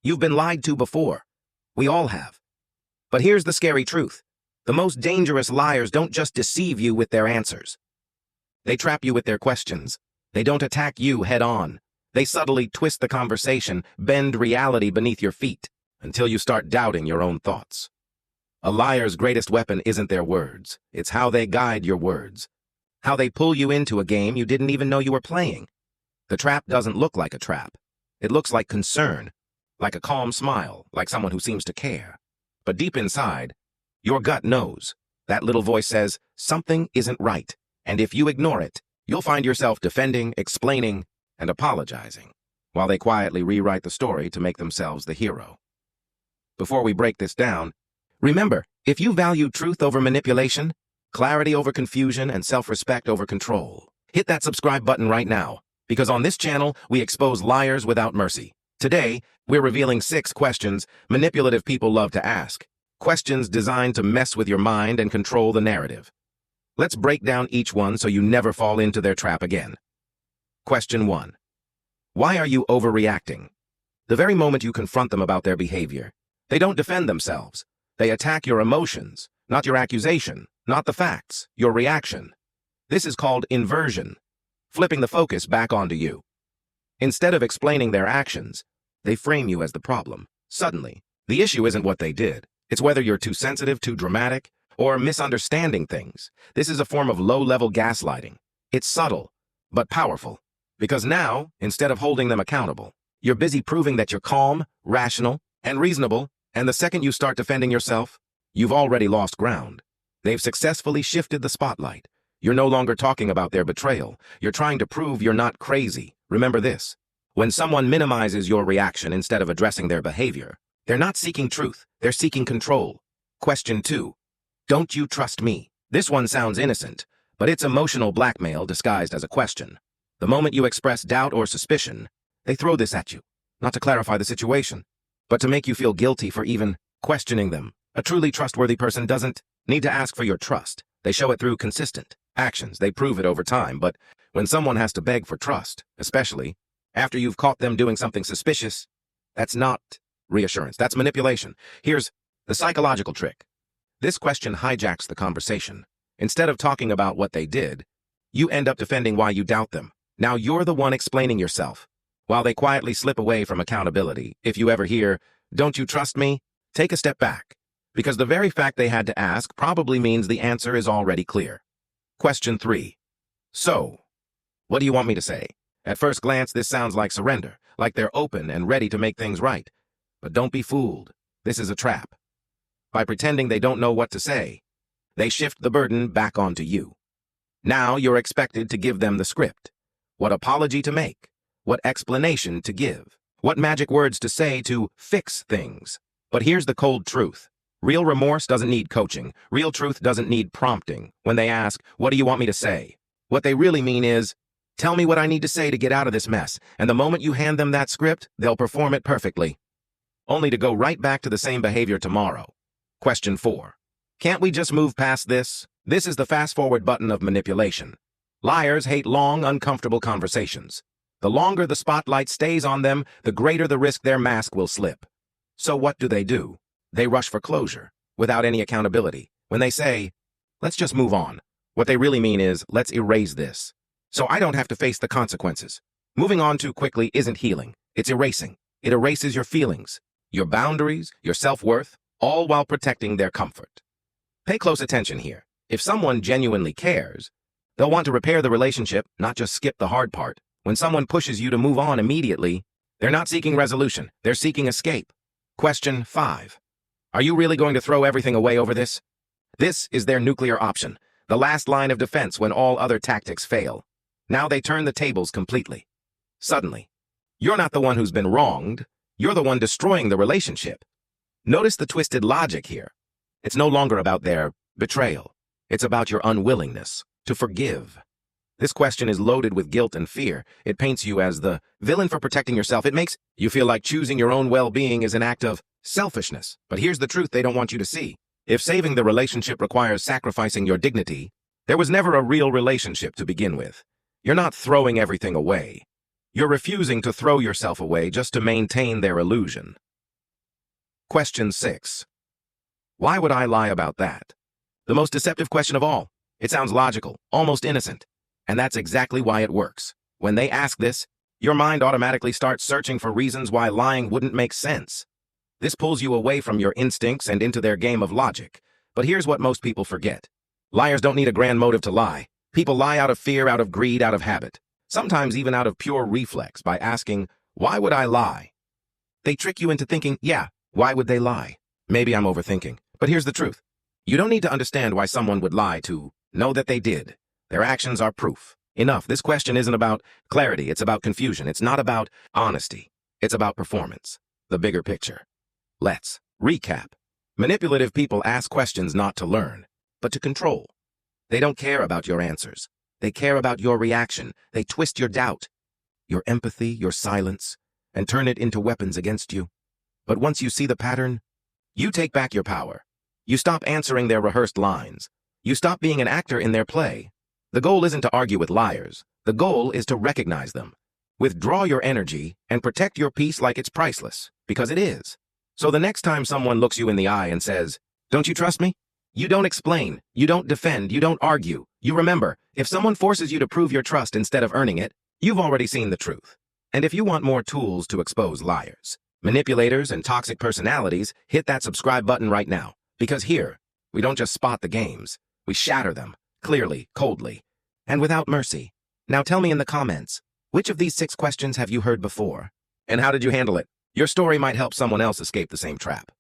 You've been lied to before. We all have. But here's the scary truth. The most dangerous liars don't just deceive you with their answers. They trap you with their questions. They don't attack you head-on. They subtly twist the conversation, bend reality beneath your feet, until you start doubting your own thoughts. A liar's greatest weapon isn't their words. It's how they guide your words. How they pull you into a game you didn't even know you were playing. The trap doesn't look like a trap. It looks like concern, like a calm smile, like someone who seems to care. But deep inside, your gut knows. That little voice says, something isn't right. And if you ignore it, you'll find yourself defending, explaining, and apologizing, while they quietly rewrite the story to make themselves the hero. Before we break this down, remember, if you value truth over manipulation, clarity over confusion, and self-respect over control, hit that subscribe button right now, because on this channel, we expose liars without mercy. Today, we're revealing 6 questions manipulative people love to ask. Questions designed to mess with your mind and control the narrative. Let's break down each one so you never fall into their trap again. Question 1. Why are you overreacting? The very moment you confront them about their behavior, they don't defend themselves. They attack your emotions, not your accusation, not the facts, your reaction. This is called inversion, flipping the focus back onto you. Instead of explaining their actions, they frame you as the problem. Suddenly, the issue isn't what they did. It's whether you're too sensitive, too dramatic, or misunderstanding things. This is a form of low-level gaslighting. It's subtle, but powerful. Because now, instead of holding them accountable, you're busy proving that you're calm, rational, and reasonable, and the second you start defending yourself, you've already lost ground. They've successfully shifted the spotlight. You're no longer talking about their betrayal. You're trying to prove you're not crazy. Remember this. When someone minimizes your reaction instead of addressing their behavior, they're not seeking truth. They're seeking control. Question 2. Don't you trust me? This one sounds innocent, but it's emotional blackmail disguised as a question. The moment you express doubt or suspicion, they throw this at you, not to clarify the situation, but to make you feel guilty for even questioning them. A truly trustworthy person doesn't need to ask for your trust. They show it through consistent actions. They prove it over time. But when someone has to beg for trust, especially after you've caught them doing something suspicious, that's not reassurance. That's manipulation. Here's the psychological trick. This question hijacks the conversation. Instead of talking about what they did, you end up defending why you doubt them. Now you're the one explaining yourself, while they quietly slip away from accountability. If you ever hear, "Don't you trust me?" take a step back, because the very fact they had to ask probably means the answer is already clear. Question 3. So, what do you want me to say? At first glance, this sounds like surrender, like they're open and ready to make things right. But don't be fooled. This is a trap. By pretending they don't know what to say, they shift the burden back onto you. Now you're expected to give them the script. What apology to make, what explanation to give, what magic words to say to fix things. But here's the cold truth. Real remorse doesn't need coaching. Real truth doesn't need prompting. When they ask, "What do you want me to say?" what they really mean is, "Tell me what I need to say to get out of this mess." And the moment you hand them that script, they'll perform it perfectly, only to go right back to the same behavior tomorrow. Question 4. Can't we just move past this? This is the fast-forward button of manipulation. Liars hate long, uncomfortable conversations. The longer the spotlight stays on them, the greater the risk their mask will slip. So what do? They rush for closure, without any accountability. When they say, "Let's just move on," what they really mean is, "Let's erase this, so I don't have to face the consequences." Moving on too quickly isn't healing. It's erasing. It erases your feelings, your boundaries, your self-worth, all while protecting their comfort. Pay close attention here. If someone genuinely cares, they'll want to repair the relationship, not just skip the hard part. When someone pushes you to move on immediately, they're not seeking resolution. They're seeking escape. Question 5. Are you really going to throw everything away over this? This is their nuclear option, the last line of defense when all other tactics fail. Now they turn the tables completely. Suddenly, you're not the one who's been wronged. You're the one destroying the relationship. Notice the twisted logic here. It's no longer about their betrayal. It's about your unwillingness to forgive. This question is loaded with guilt and fear. It paints you as the villain for protecting yourself. It makes you feel like choosing your own well-being is an act of selfishness. But here's the truth they don't want you to see. If saving the relationship requires sacrificing your dignity, there was never a real relationship to begin with. You're not throwing everything away. You're refusing to throw yourself away just to maintain their illusion. Question 6. Why would I lie about that? The most deceptive question of all. It sounds logical, almost innocent. And that's exactly why it works. When they ask this, your mind automatically starts searching for reasons why lying wouldn't make sense. This pulls you away from your instincts and into their game of logic. But here's what most people forget. Liars don't need a grand motive to lie. People lie out of fear, out of greed, out of habit. Sometimes even out of pure reflex by asking, why would I lie? They trick you into thinking, yeah, why would they lie? Maybe I'm overthinking, but here's the truth. You don't need to understand why someone would lie to know that they did. Their actions are proof. Enough. This question isn't about clarity. It's about confusion. It's not about honesty. It's about performance. The bigger picture. Let's recap. Manipulative people ask questions not to learn, but to control. They don't care about your answers. They care about your reaction. They twist your doubt, your empathy, your silence, and turn it into weapons against you. But once you see the pattern, you take back your power. You stop answering their rehearsed lines. You stop being an actor in their play. The goal isn't to argue with liars. The goal is to recognize them. Withdraw your energy and protect your peace like it's priceless, because it is. So the next time someone looks you in the eye and says, "Don't you trust me?" You don't explain, you don't defend, you don't argue. You remember, if someone forces you to prove your trust instead of earning it, you've already seen the truth. And if you want more tools to expose liars, manipulators, and toxic personalities, hit that subscribe button right now. Because here, we don't just spot the games, we shatter them, clearly, coldly, and without mercy. Now tell me in the comments, which of these 6 questions have you heard before? And how did you handle it? Your story might help someone else escape the same trap.